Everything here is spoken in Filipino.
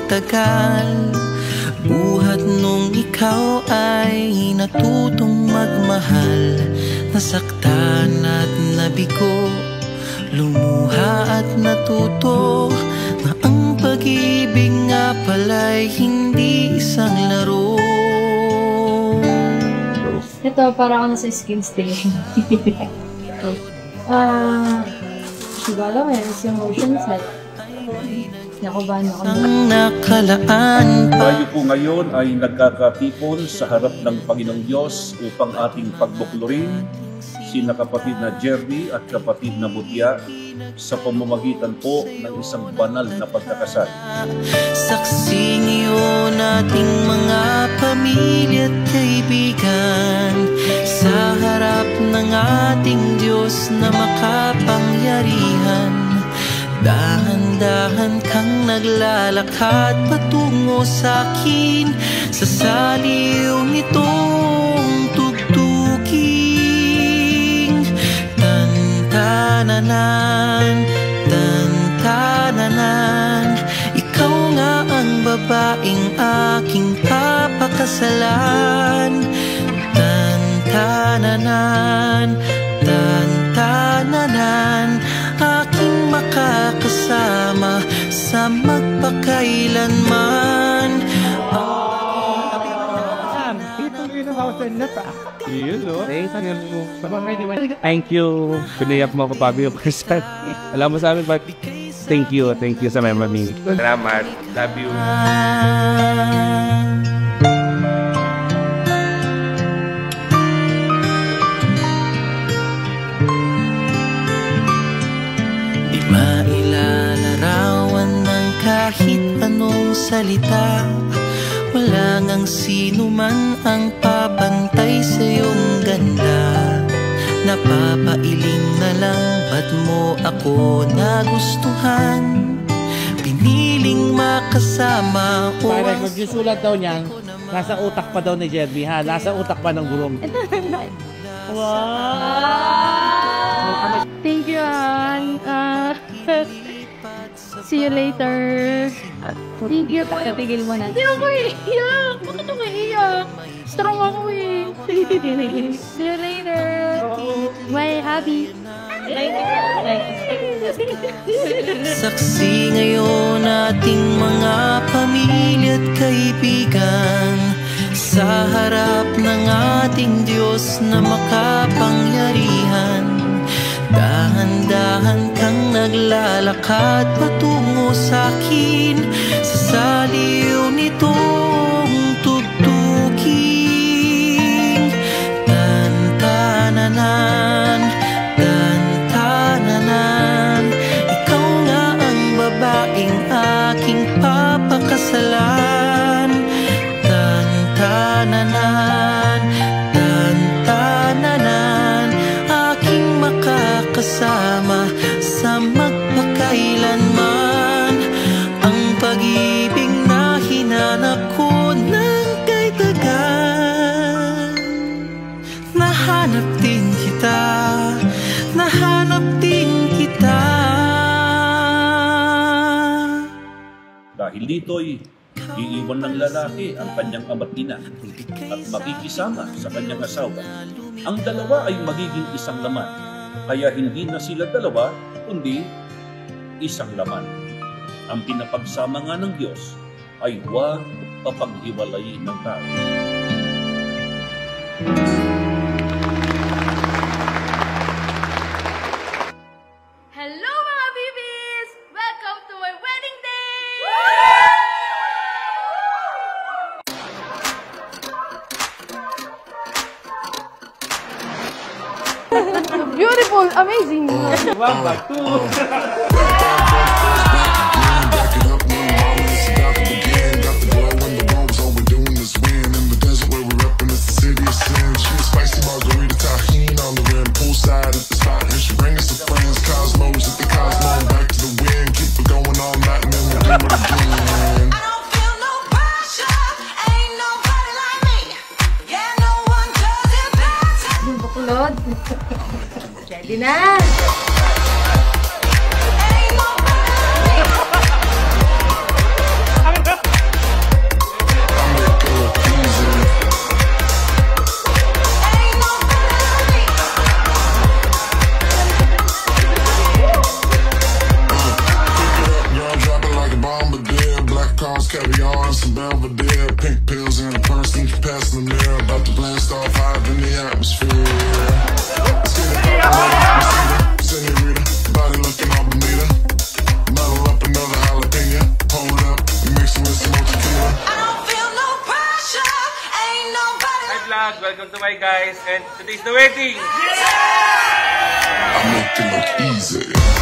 tagal. Buhat nung ikaw ay natutong magmahal. Nasaktan at nabigo, lumuha at natuto na ang pag-ibig nga pala'y hindi isang laro. Ito, para ako nasa skin station. Siguro, meron si motion set. Nakubahan ako nakalaan pa. Tayo po ngayon ay nagkakatipon sa harap ng Panginoong Diyos upang ating pagbuklurin sina kapatid na Jerry at kapatid na Mutya sa pamamagitan po ng isang banal na pagkakasal. Saksi ngayon ating mga pamilya at kaibigan sa harap ng ating Diyos na makapangyarihan. Dahan-dahan kang naglalakad patungo sa'kin sa saliw nitong tugtuging. Tantananan, tantananan, ikaw nga ang babaeng aking papakasalan. Tantananan, tantananan, aking makakasama sa magpakailanman. Thank you. Pinayak mo pa Fabio Percent. Alam mo sa amin, but thank you sa memory. Salamat. Love you. Kahit anong salita, wala ngang sino man ang papantay sa iyong ganda. Napapailing na lang, ba't mo ako nagustuhan? Piniling makasama o... Parang kung yung sulat daw niyan, nasa utak pa daw ni Jerry, ha? Nasa utak pa ng gulong. Wow! Thank you, Ann. See you later. Thank you. Tigil mo na. Hindi ako iiyak. Bakit ako iiyak? Strong ako eh. See you later. Bye, happy. Saksi ngayon ating mga pamilya at kaibigan sa harap ng ating Diyos na makapangyarihan. Dahan-dahan kang naglalakad patungo sa'kin sa saliw nitong tugtuging. Tantananan, tantananan, ikaw nga ang babaeng aking papakasalan. Tantananan, tantananan, aking makakasama sa magpakailanman. Ang pag-ibig na hinanap ko ng kay tagal. Nahanap din kita, nahanap din kita. Dahil dito'y iiwan ng lalaki ang kanyang ama't ina at makikisama sa kanyang asawa. Ang dalawa ay magiging isang laman. Kaya hindi na sila dalawa, kundi isang laman. Ang pinapagsama nga ng Diyos ay huwag papaghiwalayin ng tao. Hello mga bibis! Welcome to my wedding day! Beautiful, amazing. One, two. Ready na! some Belvedere, pink pills in a purse, and passing them there. About to blast off high in the atmosphere. Let's get it poppin', senorita, body looking all bonita. Muddle up another jalapeno, hold up, and mix it with some more tequila. I don't feel no pressure, ain't nobody. Hi vlog, welcome to my guys, and today's the wedding! I make it look easy.